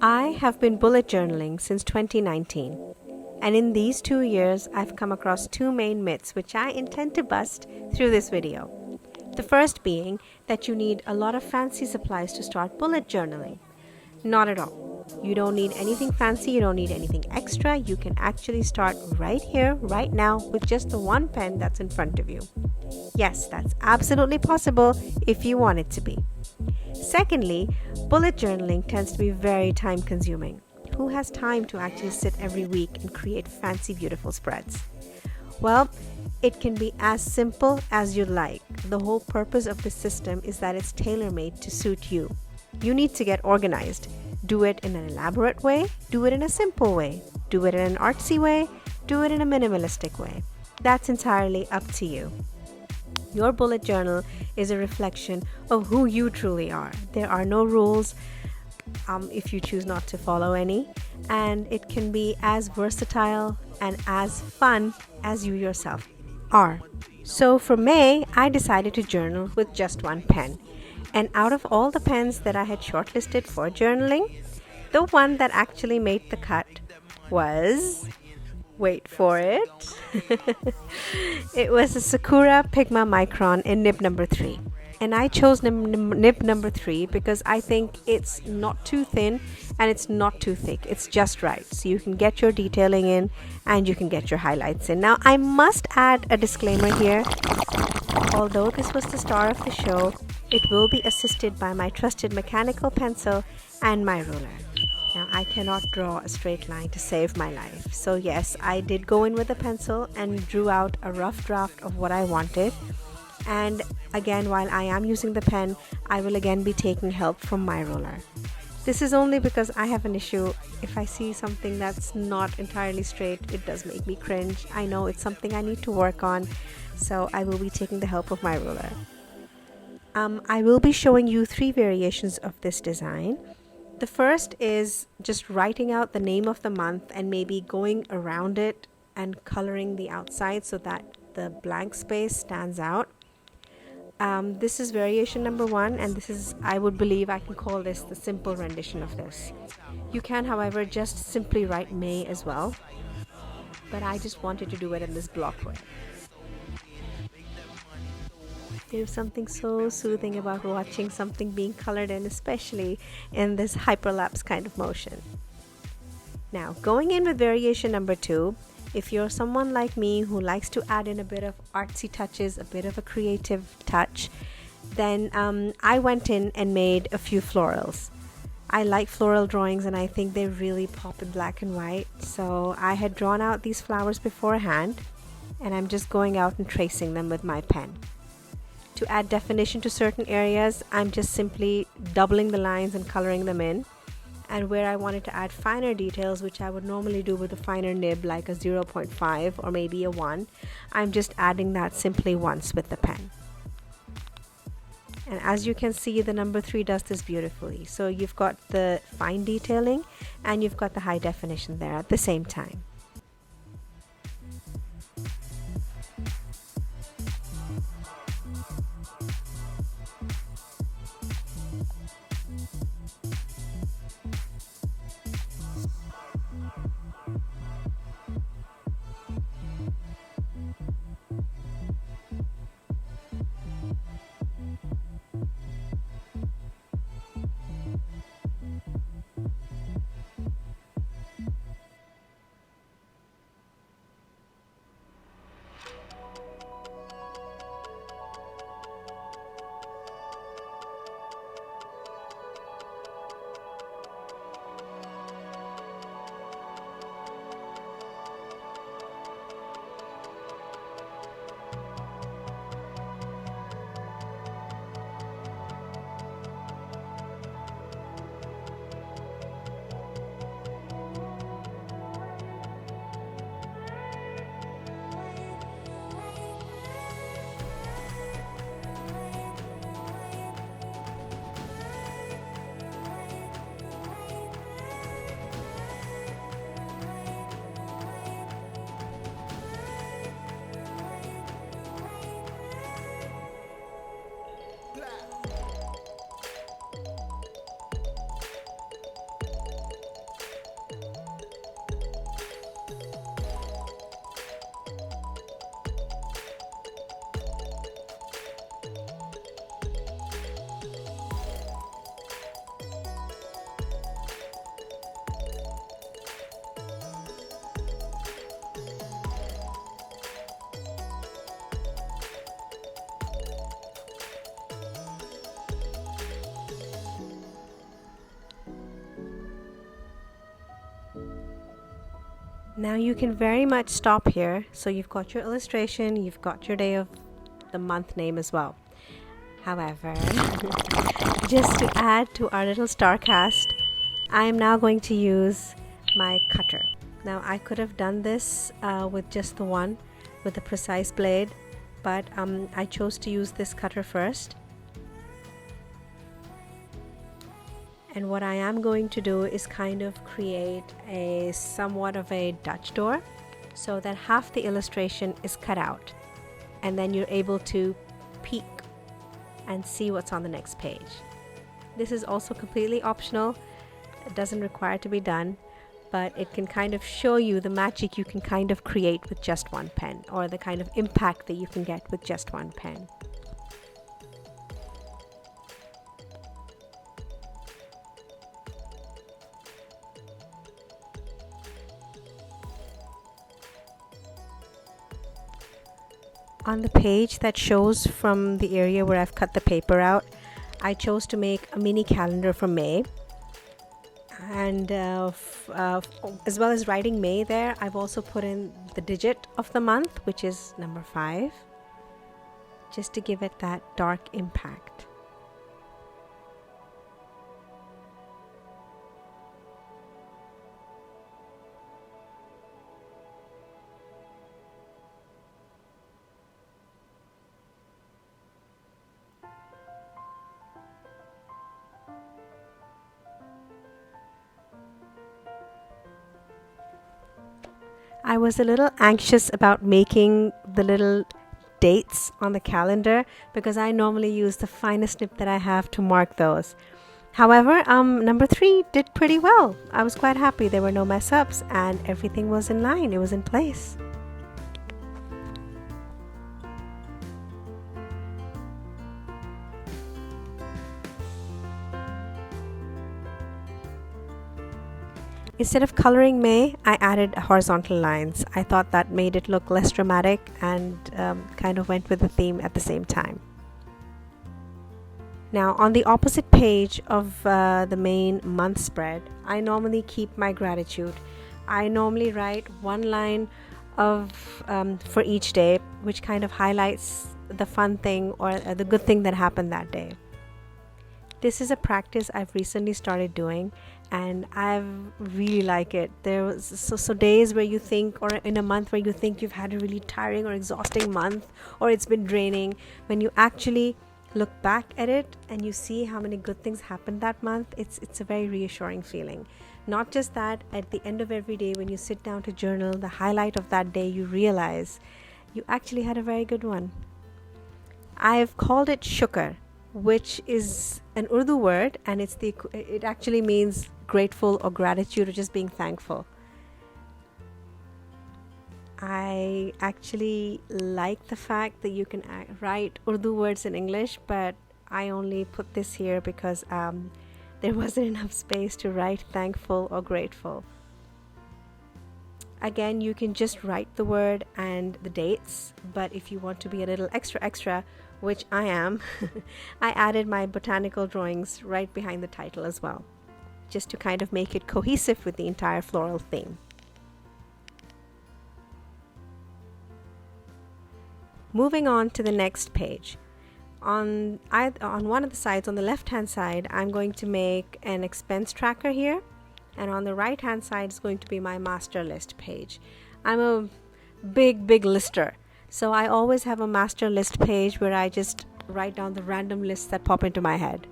I have been bullet journaling since 2019, and in these 2 years, I've come across two main myths which I intend to bust through this video. The first being that you need a lot of fancy supplies to start bullet journaling. Not at all. You don't need anything fancy, you don't need anything extra. You can actually start right here, right now, with just the one pen that's in front of you. Yes, that's absolutely possible if you want it to be. Secondly, bullet journaling tends to be very time consuming. Who has time to actually sit every week and create fancy, beautiful spreads? Well, it can be as simple as you like. The whole purpose of this system is that it's tailor-made to suit you. You need to get organized. Do it in an elaborate way, do it in a simple way, do it in an artsy way, do it in a minimalistic way. That's entirely up to you. Your bullet journal is a reflection of who you truly are. There are no rules if you choose not to follow any, and it can be as versatile and as fun as you yourself are. So for May, I decided to journal with just one pen. And out of all the pens that I had shortlisted for journaling, the one that actually made the cut was, wait for it, it was a Sakura Pigma Micron in nib number 3. And I chose nib number 3 because I think it's not too thin and it's not too thick. It's just right. So you can get your detailing in and you can get your highlights in. Now, I must add a disclaimer here. Although this was the star of the show, it will be assisted by my trusted mechanical pencil and my ruler. Now, I cannot draw a straight line to save my life. So yes, I did go in with a pencil and drew out a rough draft of what I wanted. And again, while I am using the pen, I will again be taking help from my ruler. This is only because I have an issue. If I see something that's not entirely straight, it does make me cringe. I know it's something I need to work on, so I will be taking the help of my ruler. I will be showing you 3 variations of this design. The first is just writing out the name of the month and maybe going around it and coloring the outside so that the blank space stands out. This is variation number 1, and this is, I would believe I can call this the simple rendition of this. You can, however, just simply write May as well, but I just wanted to do it in this block way. There's something so soothing about watching something being colored in, especially in this hyperlapse kind of motion. Now, going in with variation number 2, if you're someone like me who likes to add in a bit of artsy touches, a bit of a creative touch, then I went in and made a few florals. I like floral drawings and I think they really pop in black and white. So I had drawn out these flowers beforehand and I'm just going out and tracing them with my pen. To add definition to certain areas, I'm just simply doubling the lines and coloring them in. And where I wanted to add finer details, which I would normally do with a finer nib like a 0.5 or maybe a 1, I'm just adding that simply once with the pen. And as you can see, the number 3 does this beautifully. So you've got the fine detailing and you've got the high definition there at the same time. Now you can very much stop here. So you've got your illustration, you've got your day of the month name as well. However, just to add to our little star cast, I am now going to use my cutter. Now I could have done this with just the one, with the precise blade, but I chose to use this cutter first. And what I am going to do is kind of create a somewhat of a Dutch door so that half the illustration is cut out, and then you're able to peek and see what's on the next page. This is also completely optional. It doesn't require to be done, but it can kind of show you the magic you can kind of create with just one pen, or the kind of impact that you can get with just one pen. On the page that shows from the area where I've cut the paper out, I chose to make a mini calendar for May. And as well as writing May there, I've also put in the digit of the month, which is number 5, just to give it that dark impact. I was a little anxious about making the little dates on the calendar because I normally use the finest nib that I have to mark those. However, number 3 did pretty well. I was quite happy. There were no mess ups and everything was in line. It was in place. Instead of coloring May, I added horizontal lines. I thought that made it look less dramatic and kind of went with the theme at the same time. Now, on the opposite page of the main month spread, I normally keep my gratitude. I normally write one line of for each day, which kind of highlights the fun thing or the good thing that happened that day. This is a practice I've recently started doing, and I really like it. There was so days where you think, or in a month where you think you've had a really tiring or exhausting month, or it's been draining. When you actually look back at it and you see how many good things happened that month, it's a very reassuring feeling. Not just that, at the end of every day when you sit down to journal, the highlight of that day, you realize you actually had a very good one. I've called it shukr, which is an Urdu word, and it actually means grateful or gratitude or just being thankful. I actually like the fact that you can write Urdu words in English, but I only put this here because there wasn't enough space to write thankful or grateful. Again, you can just write the word and the dates, but if you want to be a little extra, which I am, I added my botanical drawings right behind the title as well, just to kind of make it cohesive with the entire floral theme. Moving on to the next page. On one of the sides, on the left hand side, I'm going to make an expense tracker here, and on the right hand side is going to be my master list page. I'm a big lister, so I always have a master list page where I just write down the random lists that pop into my head.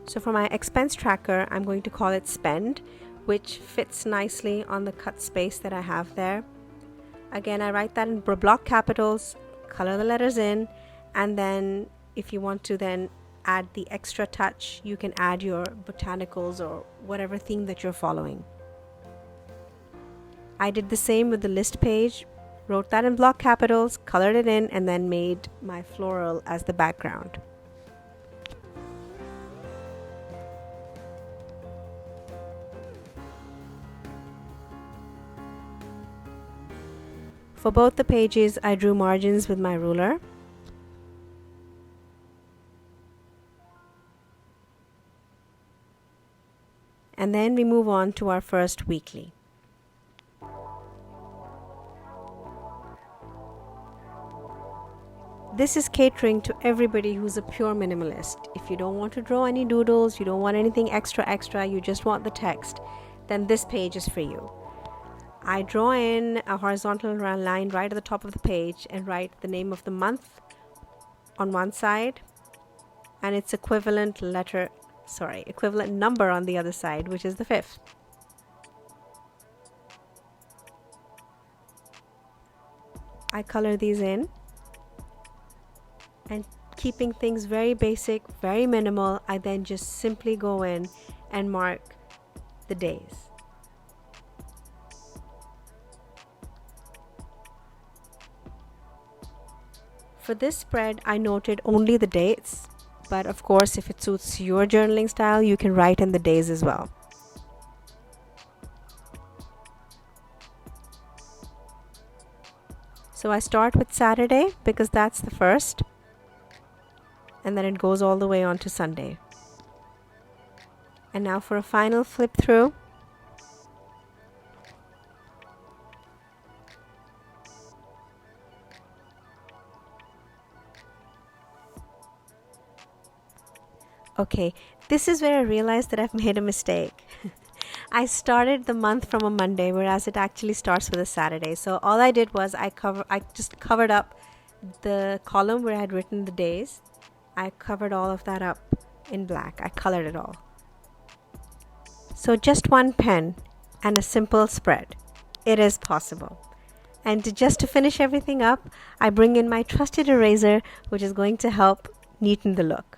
So for my expense tracker, I'm going to call it spend, which fits nicely on the cut space that I have there. Again, I write that in block capitals, color the letters in, and then if you want to then add the extra touch, you can add your botanicals or whatever theme that you're following. I did the same with the list page, wrote that in block capitals, colored it in, and then made my floral as the background. For both the pages, I drew margins with my ruler. And then we move on to our first weekly. This is catering to everybody who's a pure minimalist. If you don't want to draw any doodles, you don't want anything extra, you just want the text, then this page is for you. I draw in a horizontal line right at the top of the page and write the name of the month on one side and its equivalent number on the other side, which is the 5th. I color these in, and keeping things very basic, very minimal, I then just simply go in and mark the days. For this spread, I noted only the dates, but of course, if it suits your journaling style, you can write in the days as well. So I start with Saturday because that's the first, and then it goes all the way on to Sunday. And now for a final flip through. Okay, this is where I realized that I've made a mistake. I started the month from a Monday, whereas it actually starts with a Saturday. So all I did was I just covered up the column where I had written the days. I covered all of that up in black. I colored it all. So just one pen and a simple spread. It is possible. And just to finish everything up, I bring in my trusted eraser, which is going to help neaten the look.